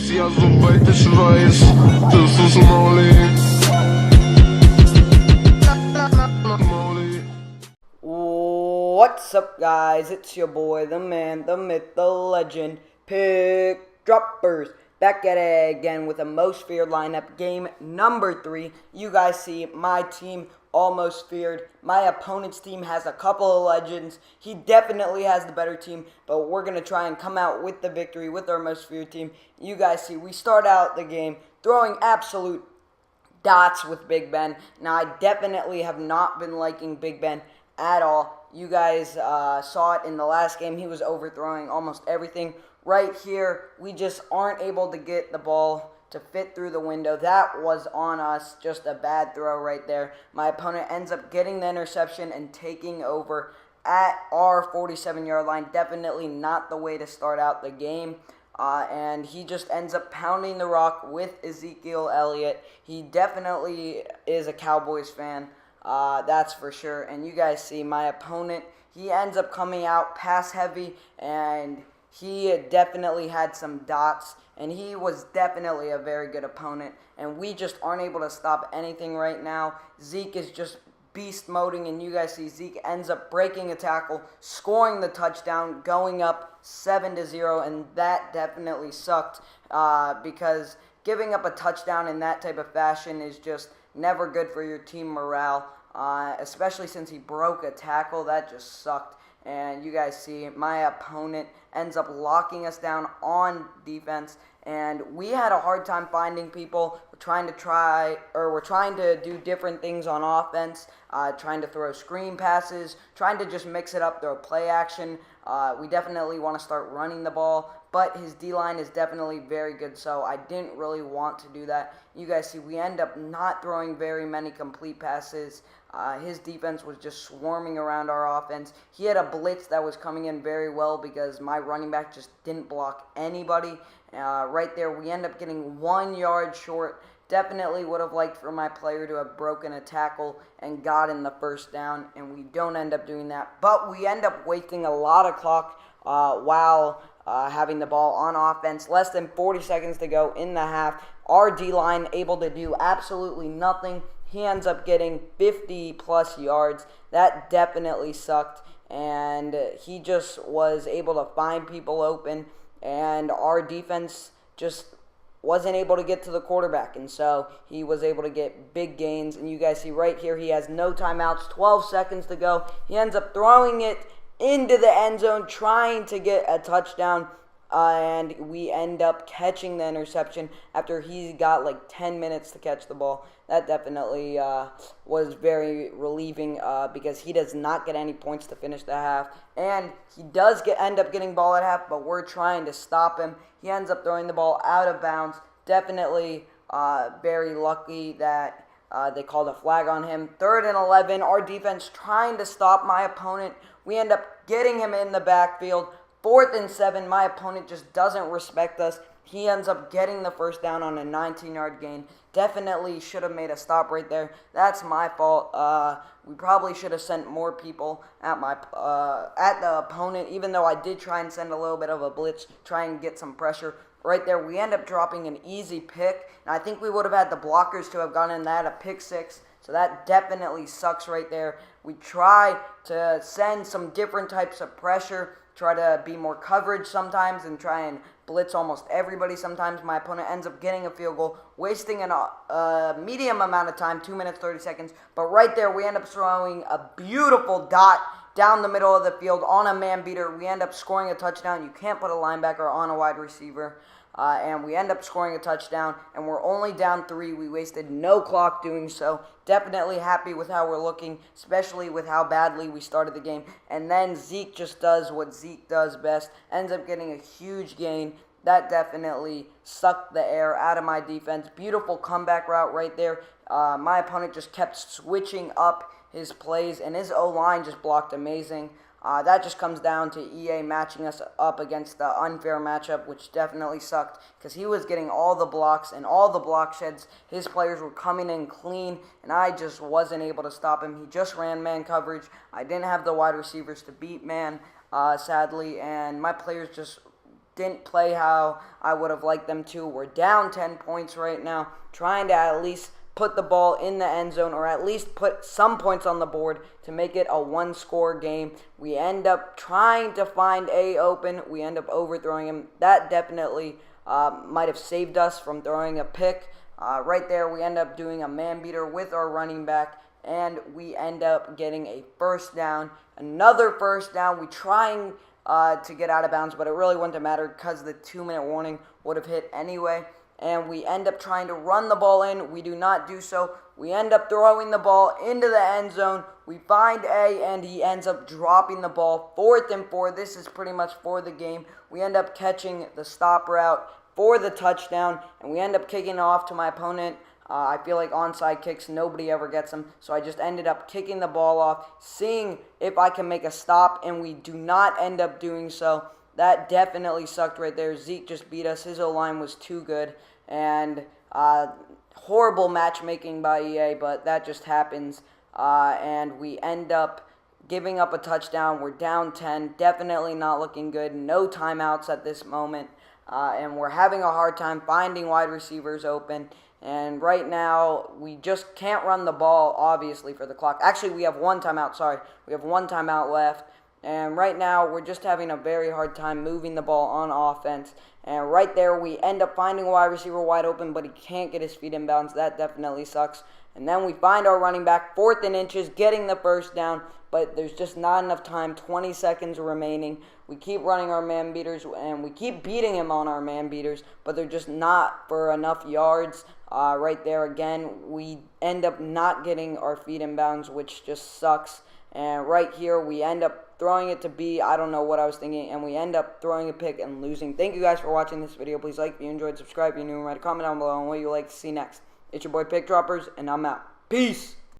Ja, soweit ich weiß, das ist Molly. What's up, guys? It's your boy, the man, the myth, the legend, Pickdroppers, back at it again with a most feared lineup, game number 3. You guys see my team almost feared. My opponent's team has a couple of legends. He definitely has the better team, but we're going to try and come out with the victory with our most feared team. You guys see, we start out the game throwing absolute dots with Big Ben. Now, I definitely have not been liking Big Ben at all. You guys saw it in the last game. He was overthrowing almost everything. Right here, we just aren't able to get the ball to fit through the window. That was on us. Just a bad throw right there. My opponent ends up getting the interception and taking over at our 47-yard line. Definitely not the way to start out the game. And he just ends up pounding the rock with Ezekiel Elliott. He definitely is a Cowboys fan. That's for sure. And you guys see my opponent, he ends up coming out pass heavy, and he definitely had some dots, and he was definitely a very good opponent, and we just aren't able to stop anything right now. Zeke is just beast moding, and you guys see Zeke ends up breaking a tackle, scoring the touchdown, going up 7-0, and that definitely sucked because giving up a touchdown in that type of fashion is just never good for your team morale, especially since he broke a tackle. That just sucked. And you guys see my opponent ends up locking us down on defense, and we had a hard time finding people. We're trying to do different things on offense, trying to throw screen passes, trying to just mix it up, throw play action. We definitely want to start running the ball, but his D-line is definitely very good, so I didn't really want to do that. You guys see we end up not throwing very many complete passes. His defense was just swarming around our offense. He had a blitz that was coming in very well because my running back just didn't block anybody. Right there, we end up getting 1 yard short. Definitely would have liked for my player to have broken a tackle and gotten the first down, and we don't end up doing that. But we end up wasting a lot of clock while having the ball on offense. Less than 40 seconds to go in the half. Our D-line able to do absolutely nothing. He ends up getting 50-plus yards. That definitely sucked, and he just was able to find people open, and our defense just wasn't able to get to the quarterback, and so he was able to get big gains. And you guys see right here, he has no timeouts, 12 seconds to go. He ends up throwing it into the end zone, trying to get a touchdown, and we end up catching the interception after he got like 10 minutes to catch the ball. That definitely was very relieving because he does not get any points to finish the half. And he does end up getting ball at half, but we're trying to stop him. He ends up throwing the ball out of bounds. Definitely very lucky that they called a flag on him. 3rd and 11, our defense trying to stop my opponent. We end up getting him in the backfield. 4th and 7, my opponent just doesn't respect us. He ends up getting the first down on a 19-yard gain. Definitely should have made a stop right there. That's my fault. We probably should have sent more people at the opponent, even though I did try and send a little bit of a blitz, try and get some pressure. Right there, we end up dropping an easy pick, and I think we would have had the blockers to have gotten that, a pick 6. So that definitely sucks right there. We try to send some different types of pressure, try to be more coverage sometimes, and try and blitz almost everybody sometimes. My opponent ends up getting a field goal, wasting a medium amount of time, 2 minutes, 30 seconds. But right there, we end up throwing a beautiful dot down the middle of the field on a man beater. We end up scoring a touchdown. You can't put a linebacker on a wide receiver. And we end up scoring a touchdown, and we're only down 3. We wasted no clock doing so. Definitely happy with how we're looking, especially with how badly we started the game. And then Zeke just does what Zeke does best, ends up getting a huge gain. That definitely sucked the air out of my defense. Beautiful comeback route right there. My opponent just kept switching up his plays, and his O-line just blocked amazing. That just comes down to EA matching us up against the unfair matchup, which definitely sucked because he was getting all the blocks and all the block sheds. His players were coming in clean, and I just wasn't able to stop him. He just ran man coverage. I didn't have the wide receivers to beat man, sadly, and my players just didn't play how I would have liked them to. We're down 10 points right now, trying to at least put the ball in the end zone or at least put some points on the board to make it a one-score game. We end up trying to find A open. We end up overthrowing him. That definitely might have saved us from throwing a pick. Right there, we end up doing a man beater with our running back, and we end up getting a first down. Another first down. We trying to get out of bounds, but it really wouldn't have mattered because the 2-minute warning would have hit anyway. And we end up trying to run the ball in. We do not do so. We end up throwing the ball into the end zone. We find A, and he ends up dropping the ball. 4th and 4. This is pretty much for the game. We end up catching the stop route for the touchdown, and we end up kicking off to my opponent. I feel like onside kicks, nobody ever gets them, so I just ended up kicking the ball off, seeing if I can make a stop, and we do not end up doing so. That definitely sucked right there. Zeke just beat us. His O-line was too good, and horrible matchmaking by EA, but that just happens, and we end up giving up a touchdown. We're down 10, definitely not looking good. No timeouts at this moment, and we're having a hard time finding wide receivers open. And right now, we just can't run the ball, obviously, for the clock. Actually, we have one timeout, sorry. We have one timeout left. And right now, we're just having a very hard time moving the ball on offense. And right there, we end up finding a wide receiver wide open, but he can't get his feet in bounds. That definitely sucks. And then we find our running back, 4th and inches, getting the first down. But there's just not enough time, 20 seconds remaining. We keep running our man beaters, and we keep beating him on our man beaters, but they're just not for enough yards. Right there again, we end up not getting our feet in bounds, which just sucks. And right here, we end up throwing it to B. I don't know what I was thinking, and we end up throwing a pick and losing. Thank you guys for watching this video. Please like if you enjoyed, subscribe if you're new, and write a comment down below on what you'd like to see next. It's your boy Pickdroppers, and I'm out. Peace!